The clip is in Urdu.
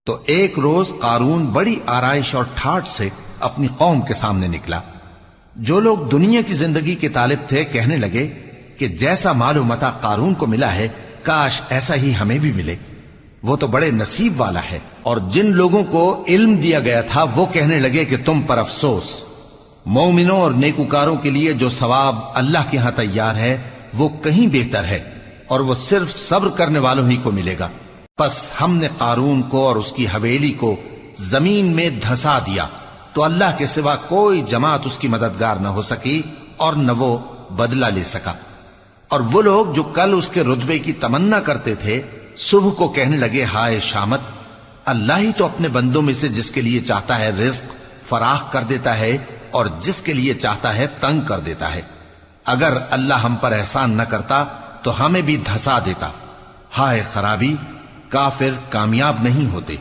تو ایک روز قارون بڑی آرائش اور ٹھاٹ سے اپنی قوم کے سامنے نکلا۔ جو لوگ دنیا کی زندگی کے طالب تھے کہنے لگے کہ جیسا مال و متاع قارون کو ملا ہے کاش ایسا ہی ہمیں بھی ملے، وہ تو بڑے نصیب والا ہے۔ اور جن لوگوں کو علم دیا گیا تھا وہ کہنے لگے کہ تم پر افسوس، مومنوں اور نیکوکاروں کے لیے جو ثواب اللہ کے ہاں تیار ہے وہ کہیں بہتر ہے، اور وہ صرف صبر کرنے والوں ہی کو ملے گا۔ پس ہم نے قارون کو اور اس کی حویلی کو زمین میں دھسا دیا تو اللہ کے سوا کوئی جماعت اس کی مددگار نہ ہو سکی اور نہ وہ بدلہ لے سکا۔ اور وہ لوگ جو کل اس کے رتبے کی تمنا کرتے تھے صبح کو کہنے لگے ہائے شامت، اللہ ہی تو اپنے بندوں میں سے جس کے لیے چاہتا ہے رزق فراخ کر دیتا ہے اور جس کے لیے چاہتا ہے تنگ کر دیتا ہے۔ اگر اللہ ہم پر احسان نہ کرتا تو ہمیں بھی دھسا دیتا۔ ہائے خرابی، کافر کامیاب نہیں ہوتے۔